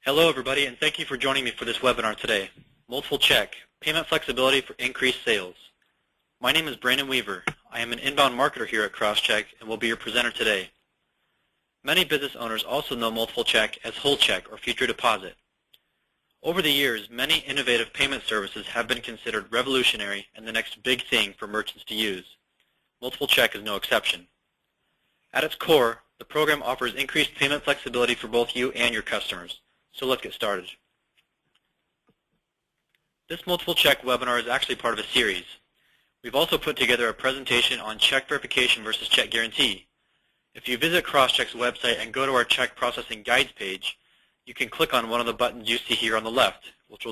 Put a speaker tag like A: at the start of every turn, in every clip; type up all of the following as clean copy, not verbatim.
A: Hello everybody, and thank you for joining me for this webinar today. Multiple check, payment flexibility for increased sales. My name is Brandon Weaver. I am an inbound marketer here at CrossCheck and will be your presenter today. Many business owners also know multiple check as whole check or future deposit. Over the years, many innovative payment services have been considered revolutionary and the next big thing for merchants to use. Multiple check is no exception. At its core, the program offers increased payment flexibility for both you and your customers. So let's get started. This multiple check webinar is actually part of a series. We've also put together a presentation on check verification versus check guarantee. If you visit CrossCheck's website and go to our check processing guides page, you can click on one of the buttons you see here on the left, which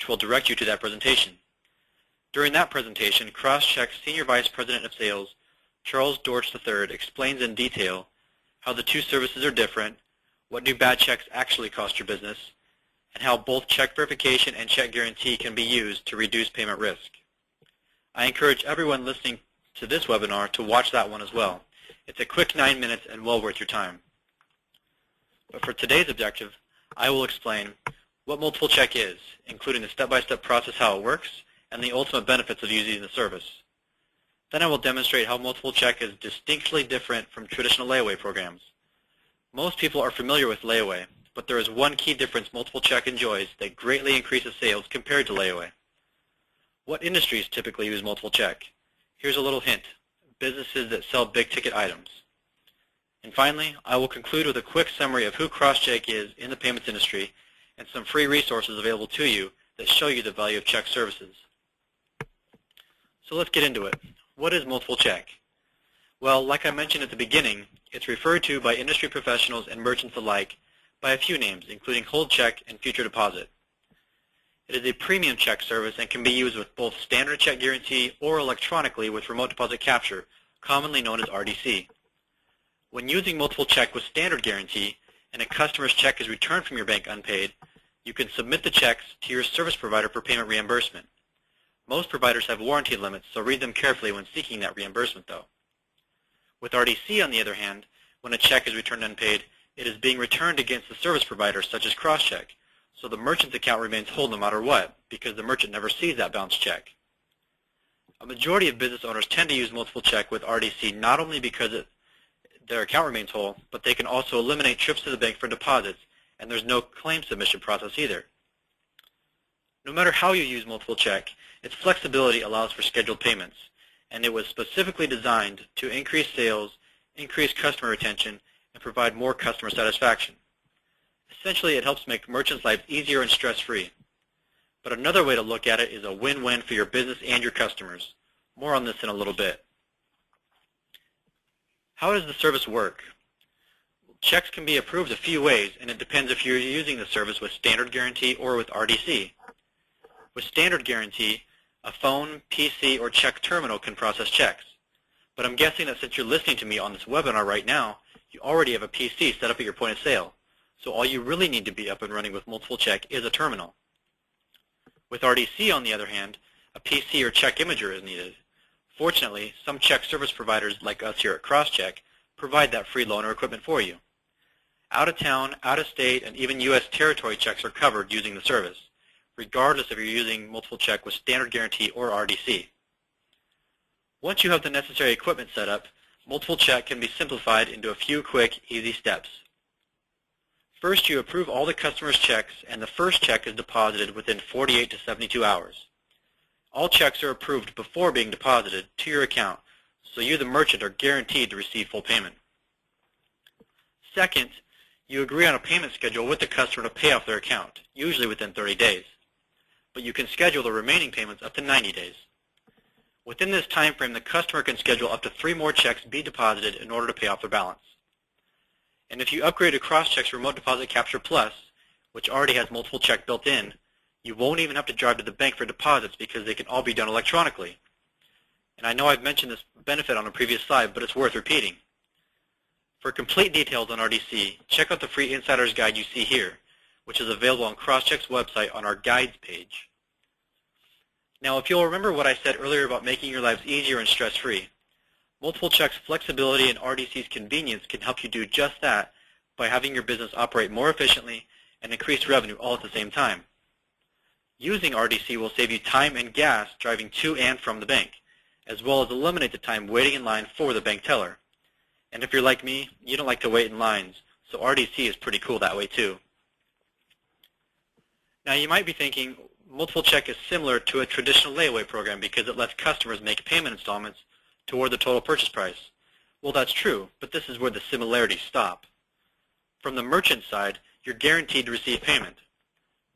A: will direct you to that presentation. During that presentation, CrossCheck's Senior Vice President of Sales, Charles Dortch III, explains in detail how the two services are different, what new bad checks actually cost your business, and how both check verification and check guarantee can be used to reduce payment risk. I encourage everyone listening to this webinar to watch that one as well. It's a quick 9 minutes and well worth your time. But for today's objective, I will explain what multiple check is, including the step-by-step process how it works and the ultimate benefits of using the service. Then I will demonstrate how multiple check is distinctly different from traditional layaway programs. Most people are familiar with layaway, but there is one key difference multiple check enjoys that greatly increases sales compared to layaway. What industries typically use multiple check? Here's a little hint: businesses that sell big-ticket items. And finally, I will conclude with a quick summary of who CrossCheck is in the payments industry and some free resources available to you that show you the value of check services. So let's get into it. What is multiple check? Well, like I mentioned at the beginning, it's referred to by industry professionals and merchants alike by a few names, including hold check and future deposit. It is a premium check service and can be used with both standard check guarantee or electronically with remote deposit capture, commonly known as RDC. When using multiple check with standard guarantee and a customer's check is returned from your bank unpaid, you can submit the checks to your service provider for payment reimbursement. Most providers have warranty limits, so read them carefully when seeking that reimbursement though. With RDC, on the other hand, when a check is returned unpaid, it is being returned against the service provider, such as CrossCheck, so the merchant's account remains whole no matter what, because the merchant never sees that bounced check. A majority of business owners tend to use multiple check with RDC not only because their account remains whole, but they can also eliminate trips to the bank for deposits, and there's no claim submission process either. No matter how you use multiple check, its flexibility allows for scheduled payments, and it was specifically designed to increase sales, increase customer retention, and provide more customer satisfaction. Essentially, it helps make merchants' lives easier and stress-free. But another way to look at it is a win-win for your business and your customers. More on this in a little bit. How does the service work? Checks can be approved a few ways, and it depends if you're using the service with standard guarantee or with RDC. With standard guarantee, a phone, PC, or check terminal can process checks. But I'm guessing that since you're listening to me on this webinar right now, you already have a PC set up at your point of sale. So all you really need to be up and running with multiple check is a terminal. With RDC, on the other hand, a PC or check imager is needed. Fortunately, some check service providers like us here at CrossCheck provide that free loaner equipment for you. Out-of-town, out-of-state, and even U.S. territory checks are covered using the service, regardless if you're using multiple check with standard guarantee or RDC. Once you have the necessary equipment set up, multiple check can be simplified into a few quick, easy steps. First, you approve all the customer's checks, and the first check is deposited within 48 to 72 hours. All checks are approved before being deposited to your account, so you, the merchant, are guaranteed to receive full payment. Second, you agree on a payment schedule with the customer to pay off their account, usually within 30 days. But you can schedule the remaining payments up to 90 days. Within this time frame, the customer can schedule up to 3 more checks be deposited in order to pay off their balance. And if you upgrade to CrossCheck's Remote Deposit Capture Plus, which already has multiple check built in, you won't even have to drive to the bank for deposits because they can all be done electronically. And I know I've mentioned this benefit on a previous slide, but it's worth repeating. For complete details on RDC, check out the free Insider's Guide you see here, which is available on CrossCheck's website on our Guides page. Now, if you'll remember what I said earlier about making your lives easier and stress-free, multiple check's flexibility and RDC's convenience can help you do just that by having your business operate more efficiently and increased revenue all at the same time. Using RDC will save you time and gas driving to and from the bank, as well as eliminate the time waiting in line for the bank teller. And if you're like me, you don't like to wait in lines, so RDC is pretty cool that way too. Now you might be thinking, multiple check is similar to a traditional layaway program because it lets customers make payment installments toward the total purchase price. Well, that's true, but this is where the similarities stop. From the merchant side, you're guaranteed to receive payment.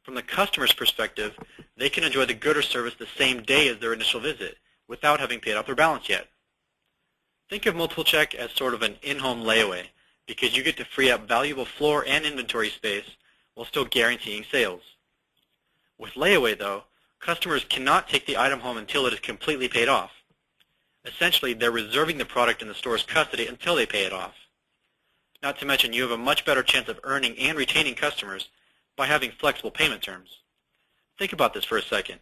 A: From the customer's perspective, they can enjoy the good or service the same day as their initial visit without having paid off their balance yet. Think of multiple check as sort of an in-home layaway because you get to free up valuable floor and inventory space while still guaranteeing sales. With layaway, though, customers cannot take the item home until it is completely paid off. Essentially, they're reserving the product in the store's custody until they pay it off. Not to mention, you have a much better chance of earning and retaining customers by having flexible payment terms. Think about this for a second.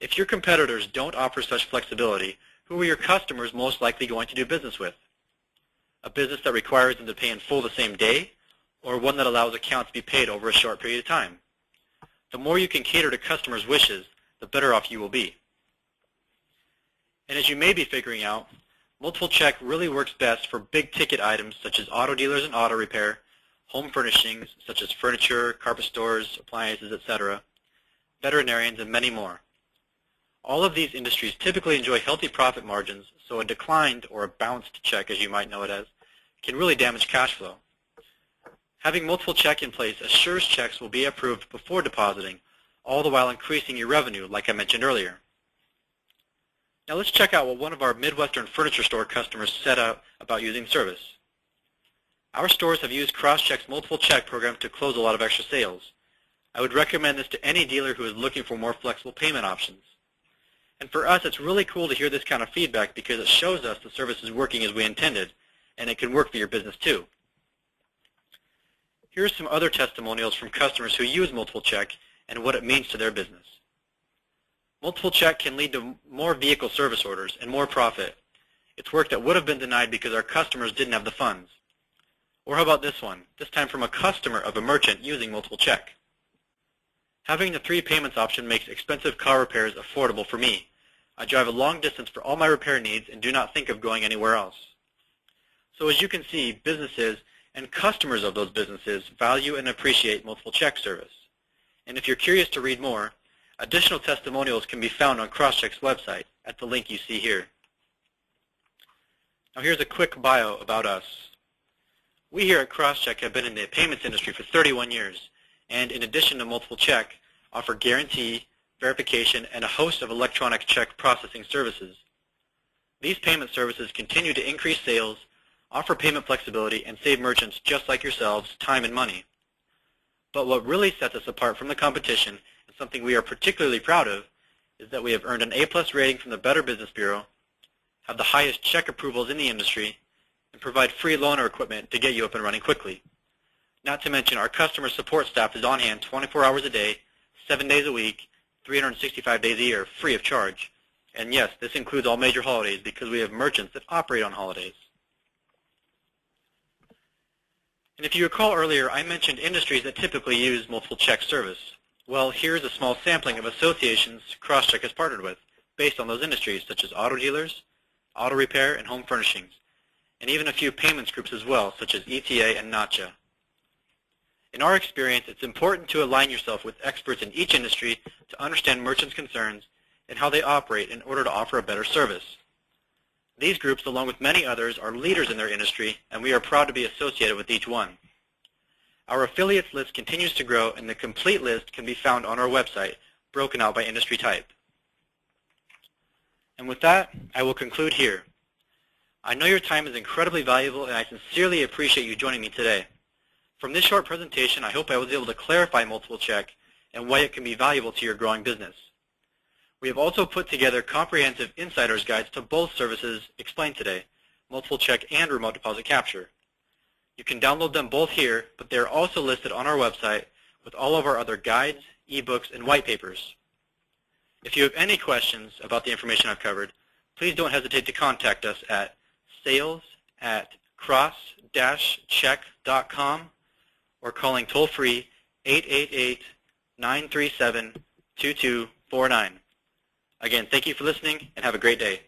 A: If your competitors don't offer such flexibility, who are your customers most likely going to do business with? A business that requires them to pay in full the same day, or one that allows accounts to be paid over a short period of time? The more you can cater to customers' wishes, the better off you will be. And as you may be figuring out, multiple check really works best for big ticket items such as auto dealers and auto repair, home furnishings such as furniture, carpet stores, appliances, etc., veterinarians, and many more. All of these industries typically enjoy healthy profit margins, so a declined or a bounced check, as you might know it as, can really damage cash flow. Having multiple check in place assures checks will be approved before depositing, all the while increasing your revenue, like I mentioned earlier. Now let's check out what one of our Midwestern furniture store customers said about using the service. Our stores have used CrossCheck's multiple check program to close a lot of extra sales. I would recommend this to any dealer who is looking for more flexible payment options. And for us, it's really cool to hear this kind of feedback because it shows us the service is working as we intended, and it can work for your business too. Here are some other testimonials from customers who use multiple check and what it means to their business. Multiple check can lead to more vehicle service orders and more profit. It's work that would have been denied because our customers didn't have the funds. Or how about this one, this time from a customer of a merchant using multiple check. Having the 3 payments option makes expensive car repairs affordable for me. I drive a long distance for all my repair needs and do not think of going anywhere else. So as you can see, businesses and customers of those businesses value and appreciate multiple check service. And if you're curious to read more, additional testimonials can be found on CrossCheck's website at the link you see here. Now here's a quick bio about us. We here at CrossCheck have been in the payments industry for 31 years, and in addition to multiple check, offer guarantee, verification, and a host of electronic check processing services. These payment services continue to increase sales, offer payment flexibility, and save merchants just like yourselves time and money. But what really sets us apart from the competition, and something we are particularly proud of, is that we have earned an A+ rating from the Better Business Bureau, have the highest check approvals in the industry, and provide free loaner equipment to get you up and running quickly. Not to mention our customer support staff is on hand 24 hours a day, 7 days a week, 365 days a year, free of charge. And yes, this includes all major holidays because we have merchants that operate on holidays. And if you recall earlier, I mentioned industries that typically use multiple check service. Well, here's a small sampling of associations CrossCheck has partnered with based on those industries, such as auto dealers, auto repair, and home furnishings, and even a few payments groups as well, such as ETA and NACHA. In our experience, it's important to align yourself with experts in each industry to understand merchants' concerns and how they operate in order to offer a better service. These groups, along with many others, are leaders in their industry, and we are proud to be associated with each one. Our affiliates list continues to grow, and the complete list can be found on our website, broken out by industry type. And with that, I will conclude here. I know your time is incredibly valuable, and I sincerely appreciate you joining me today. From this short presentation, I hope I was able to clarify multiple check and why it can be valuable to your growing business. We have also put together comprehensive insider's guides to both services explained today, multiple check and remote deposit capture. You can download them both here, but they are also listed on our website with all of our other guides, ebooks, and white papers. If you have any questions about the information I've covered, please don't hesitate to contact us at sales@cross-check.com or calling toll-free 888-937-2249. Again, thank you for listening and have a great day.